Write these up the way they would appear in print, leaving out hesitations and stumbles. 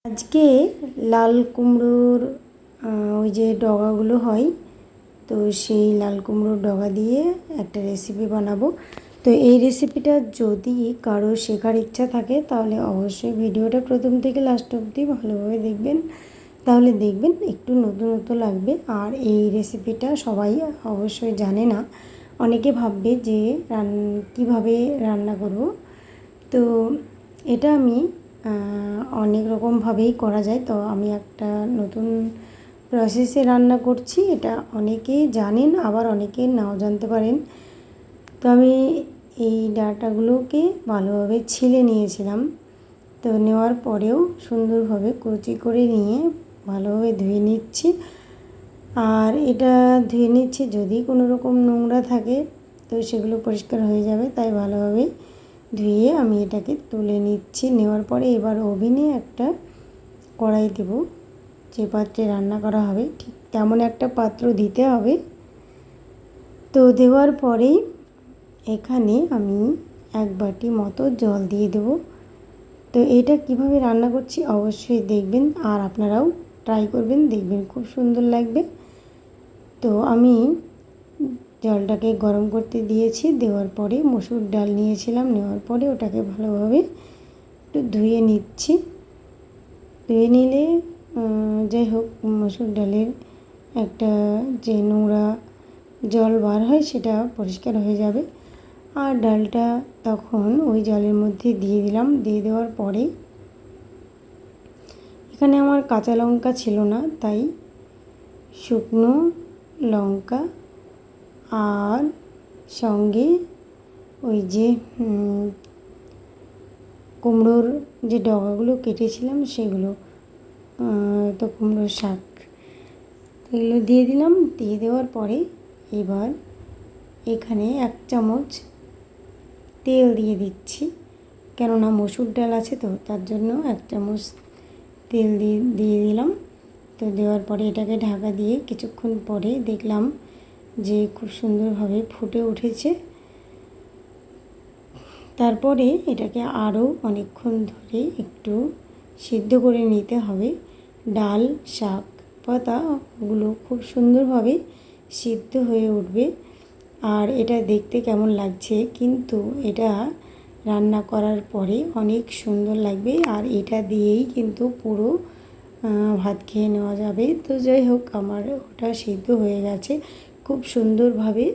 আজকে লাল কুমড়োর ওই যে ডগাগুলো হয়, তো সেই লাল কুমড়োর ডগা দিয়ে একটা রেসিপি বানাবো। তো এই রেসিপিটা যদি কারো শেখার ইচ্ছা থাকে তাহলে অবশ্যই ভিডিওটা প্রথম থেকে লাস্ট অবধি ভালোভাবে দেখবেন, তাহলে দেখবেন একটু নতুনত্ব লাগবে। আর এই রেসিপিটা সবাই অবশ্যই জানে না, অনেকে ভাববে যে কীভাবে রান্না করব। তো এটা আমি অনেক রকমভাবেই করা যায়, তো আমি একটা নতুন প্রসেসে রান্না করছি। এটা অনেকেই জানেন, আবার অনেকে নাও জানতে পারেন। তো আমি এই ডাঁটাগুলোকে ভালোভাবে ছিলে নিয়েছিলাম। তো নেওয়ার পরেও সুন্দরভাবে কুচি করে নিয়ে ভালোভাবে ধুয়ে নিচ্ছি। আর এটা ধুয়ে নিচ্ছি, যদি কোনো রকম নোংরা থাকে তো সেগুলো পরিষ্কার হয়ে যাবে, তাই ভালোভাবে ধুয়ে আমি এটাকে তুলে নিচ্ছি। নেওয়ার পরে এবার ওভেনে একটা কড়াই দেব, যে পাত্রে রান্না করা হবে ঠিক তেমন একটা পাত্র দিতে হবে। তো দেওয়ার পরেই এখানে আমি 1 বাটি মতো জল দিয়ে দেব। তো এটা কিভাবে রান্না করছি অবশ্যই দেখবেন, আর আপনারাও ট্রাই করবেন, দেখবেন খুব সুন্দর লাগবে। তো আমি জলটাকে গরম করতে দিয়েছি, দেওয়ার পরে মসুর ডাল নিয়েছিলাম, নেওয়ার পরে ওটাকে ভালোভাবে একটু ধুয়ে নিচ্ছি। ধুয়ে নিলে যাই হোক মসুর ডালের একটা যে নোংরা জল বার হয় সেটা পরিষ্কার হয়ে যাবে। আর ডালটা তখন ওই জলের মধ্যে দিয়ে দিলাম। দিয়ে দেওয়ার পরে এখানে আমার কাঁচা লঙ্কা ছিল না, তাই শুকনো লঙ্কা আর সঙ্গে ওই যে কুমড়োর যে ডগাগুলো কেটেছিলাম সেগুলো, তো কুমড়োর শাক, এগুলো দিয়ে দিলাম। দিয়ে দেওয়ার পরে এবার এখানে 1 চামচ তেল দিয়ে দিচ্ছি, কেননা মসুর ডাল আছে, তো তার জন্য 1 চামচ তেল দিয়ে দিলাম। তো দেওয়ার পরে এটাকে ঢাকা দিয়ে কিছুক্ষণ পরে দেখলাম যে খুব সুন্দরভাবে ফুটে উঠেছে। তারপরে এটাকে আরও অনেকক্ষণ ধরে একটু সিদ্ধ করে নিতে হবে। ডাল, শাক, পাতা ওগুলো খুব সুন্দরভাবে সিদ্ধ হয়ে উঠবে। আর এটা দেখতে কেমন লাগছে, কিন্তু এটা রান্না করার পরে অনেক সুন্দর লাগবে। আর এটা দিয়েই কিন্তু পুরো ভাত খেয়ে নেওয়া যাবে। তো যাই হোক আমার ওটা সিদ্ধ হয়ে গেছে খুব সুন্দরভাবে।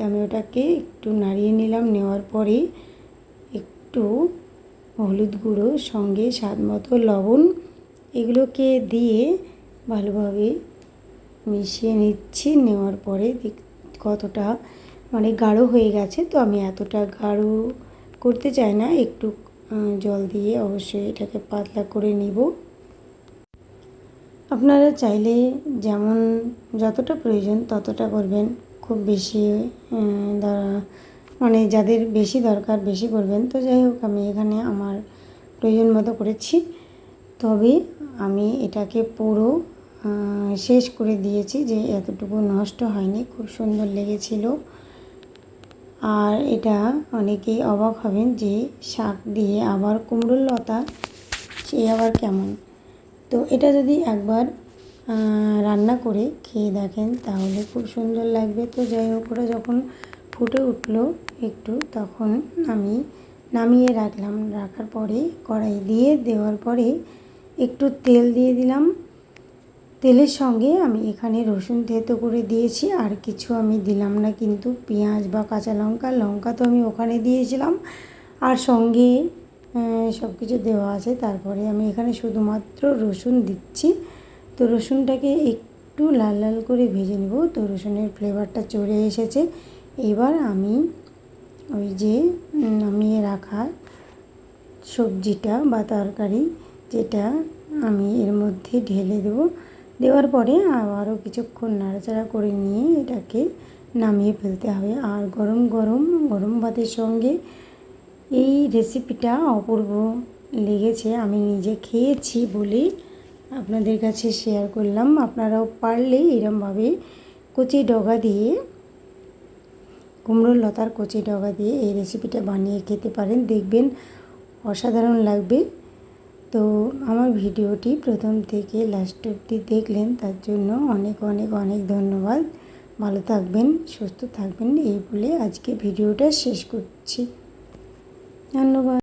আমি ওটাকে একটু নাড়িয়ে নিলাম। নেওয়ার পরে একটু হলুদ গুঁড়ো, সঙ্গে স্বাদ মতো লবণ, এগুলোকে দিয়ে ভালোভাবে মিশিয়ে নিচ্ছি। নেওয়ার পরে কতটা মানে গাঢ় হয়ে গেছে, তো আমি এতটা গাঢ় করতে চাই না, একটু জল দিয়ে অবশ্যই এটাকে পাতলা করে নিব। আপনারা চাইলে যেমন যতটা প্রয়োজন ততটা করবেন, খুব বেশি মানে যাদের বেশি দরকার বেশি করবেন। তো যাই হোক আমি এখানে আমার প্রয়োজন মতো করেছি। তবে আমি এটাকে পুরো শেষ করে দিয়েছি, যে এতটুকু নষ্ট হয়নি, খুব সুন্দর লেগেছিল। আর এটা অনেকেই অবাক হবেন যে শাক দিয়ে আবার কুমড়োর লতা, সে আবার কেমন। তো এটা যদি একবার রান্না করে খেয়ে দেখেন তাহলে খুব সুন্দর লাগবে। তো যাই হোক ওটা যখন ফুটে উঠলো একটু, তখন আমি নামিয়ে রাখলাম। রাখার পরে কড়াই দিয়ে দেওয়ার পরে একটু তেল দিয়ে দিলাম। তেলের সঙ্গে আমি এখানে রসুন থেতো করে দিয়েছি, আর কিছু আমি দিলাম না, কিন্তু পেঁয়াজ বা কাঁচা লঙ্কা তো আমি ওখানে দিয়েছিলাম, আর সঙ্গে সব কিছু দেওয়া আছে। তারপরে আমি এখানে শুধুমাত্র রসুন দিচ্ছি। তো রসুনটাকে একটু লাল লাল করে ভেজে নেব। তো রসুনের ফ্লেভারটা চলে এসেছে। এবার আমি ওই যে নামিয়ে রাখা সবজিটা বা তরকারি, যেটা আমি এর মধ্যে ঢেলে দেব। দেওয়ার পরে আবারও কিছুক্ষণ নাড়াচাড়া করে নিয়ে এটাকে নামিয়ে ফেলতে হবে। আর গরম গরম ভাতের সঙ্গে এই রেসিপিটা অপূর্ব লেগেছে। আমি নিজে খেয়েছি বলে আপনাদের কাছে শেয়ার করলাম। আপনারাও পারলে এরমভাবে কচি ডগা দিয়ে, কুমড়োর লতার কচি ডগা দিয়ে এই রেসিপিটা বানিয়ে খেতে পারেন, দেখবেন অসাধারণ লাগবে। তো তো আমার ভিডিওটি প্রথম থেকে লাস্ট অবধি দেখলেন, তার জন্য অনেক অনেক অনেক ধন্যবাদ। ভালো থাকবেন, সুস্থ থাকবেন, এই বলে আজকে ভিডিওটা শেষ করছি। ধন্যবাদ।